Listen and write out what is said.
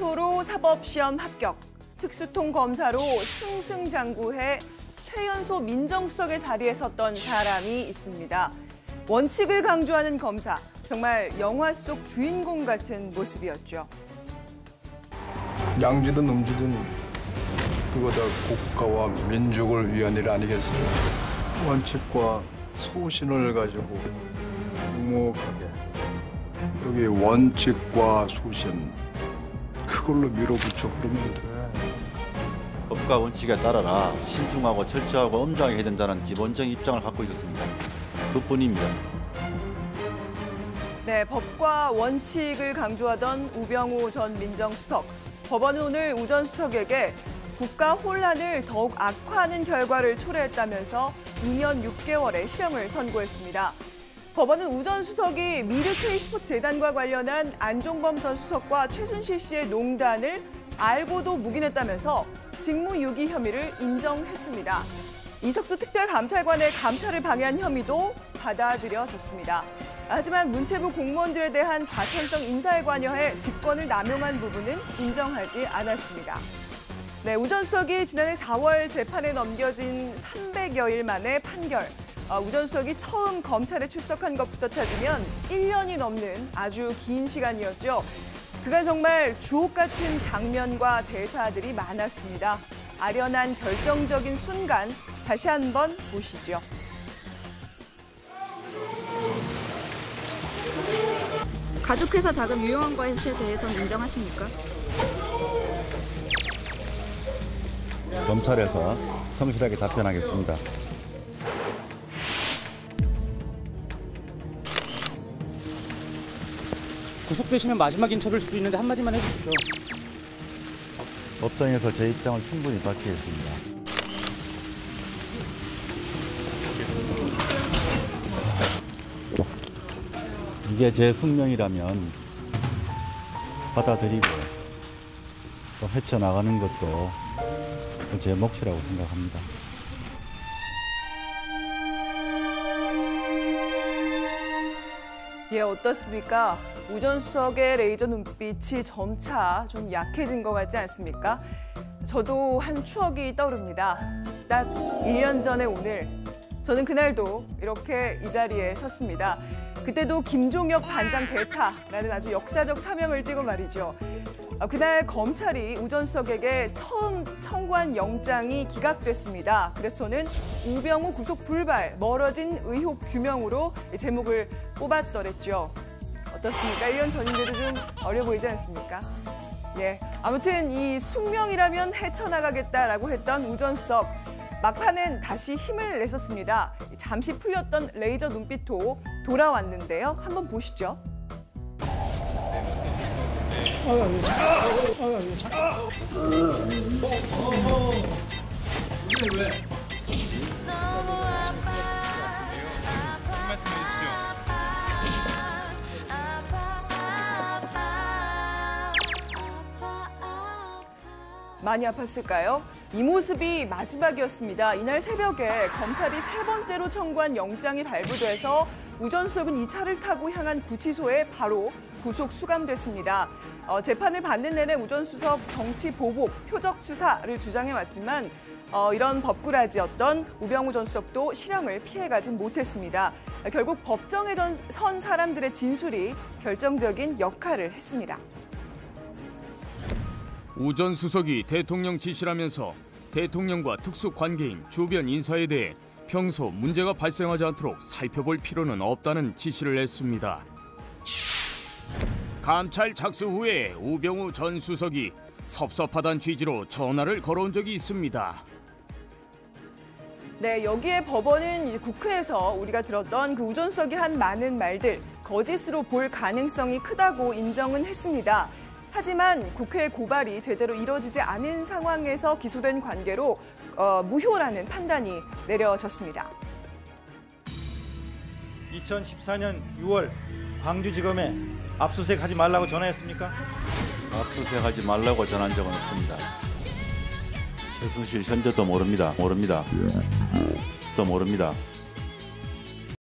최연소로 사법시험 합격, 특수통 검사로 승승장구해 최연소 민정수석의 자리에 섰던 사람이 있습니다. 원칙을 강조하는 검사, 정말 영화 속 주인공 같은 모습이었죠. 양지든 음지든 그거 다 국가와 민족을 위한 일 아니겠습니까? 원칙과 소신을 가지고 묵묵하게 여기 원칙과 소신 그걸로 밀어붙여 그러면 돼. 법과 원칙에 따라라 신중하고 철저하고 엄정하게 해야 된다는 기본적인 입장을 갖고 있었습니다. 그뿐입니다. 네, 법과 원칙을 강조하던 우병우 전 민정수석. 법원은 오늘 우 전 수석에게 국가 혼란을 더욱 악화하는 결과를 초래했다면서 2년 6개월의 실형을 선고했습니다. 법원은 우 전 수석이 미르 K스포츠 재단과 관련한 안종범 전 수석과 최순실 씨의 농단을 알고도 묵인했다면서 직무유기 혐의를 인정했습니다. 이석수 특별감찰관의 감찰을 방해한 혐의도 받아들여졌습니다. 하지만 문체부 공무원들에 대한 과천성 인사에 관여해 직권을 남용한 부분은 인정하지 않았습니다. 네, 우 전 수석이 지난해 4월 재판에 넘겨진 300여일 만에 판결. 우 전 수석이 처음 검찰에 출석한 것부터 따지면 1년이 넘는 아주 긴 시간이었죠. 그간 정말 주옥 같은 장면과 대사들이 많았습니다. 아련한 결정적인 순간 다시 한번 보시죠. 가족회사 자금 유용한 것에 대해서는 인정하십니까? 검찰에서 성실하게 답변하겠습니다. 구속되시면 마지막 인터뷰일 수도 있는데 한마디만 해주십시오. 법정에서 제 입장을 충분히 밝히겠습니다. 이게 제 숙명이라면 받아들이고 또 헤쳐나가는 것도 제 몫이라고 생각합니다. 예, 어떻습니까? 우 전 수석의 레이저 눈빛이 점차 좀 약해진 것 같지 않습니까? 저도 한 추억이 떠오릅니다. 딱 1년 전에 오늘, 저는 그날도 이렇게 이 자리에 섰습니다. 그때도 김종혁 반장 대타라는 아주 역사적 사명을 띠고 말이죠. 그날 검찰이 우 전 수석에게 처음 청구한 영장이 기각됐습니다. 그래서 저는 우병우 구속 불발, 멀어진 의혹 규명으로 제목을 뽑았더랬죠. 어떻습니까? 1년 전인데도 좀 어려 보이지 않습니까? 예, 아무튼 이 숙명이라면 헤쳐나가겠다라고 했던 우 전 수석. 막판엔 다시 힘을 냈었습니다. 잠시 풀렸던 레이저 눈빛도 돌아왔는데요. 한번 보시죠. 왜? 말씀해 주시죠. 많이 아팠을까요? 이 모습이 마지막이었습니다. 이날 새벽에 검찰이 세 번째로 청구한 영장이 발부돼서 우 전 수석은 이 차를 타고 향한 구치소에 바로 구속 수감됐습니다. 재판을 받는 내내 우 전 수석 정치 보복, 표적 수사를 주장해왔지만 이런 법꾸라지였던 우병우 전 수석도 실형을 피해가진 못했습니다. 결국 법정에 선 사람들의 진술이 결정적인 역할을 했습니다. 우 전 수석이 대통령 지시라면서 대통령과 특수관계인 주변 인사에 대해 평소 문제가 발생하지 않도록 살펴볼 필요는 없다는 지시를 했습니다. 감찰 착수 후에 우병우 전 수석이 섭섭하다는 취지로 전화를 걸어온 적이 있습니다. 네, 여기에 법원은 이제 국회에서 우리가 들었던 그 우 전 수석이 한 많은 말들, 거짓으로 볼 가능성이 크다고 인정은 했습니다. 하지만 국회 고발이 제대로 이뤄지지 않은 상황에서 기소된 관계로 무효라는 판단이 내려졌습니다. 2014년 6월 광주지검에 압수수색하지 말라고 전화했습니까? 압수수색하지 말라고 전한 적은 없습니다. 최순실 현재도 모릅니다. 또 모릅니다.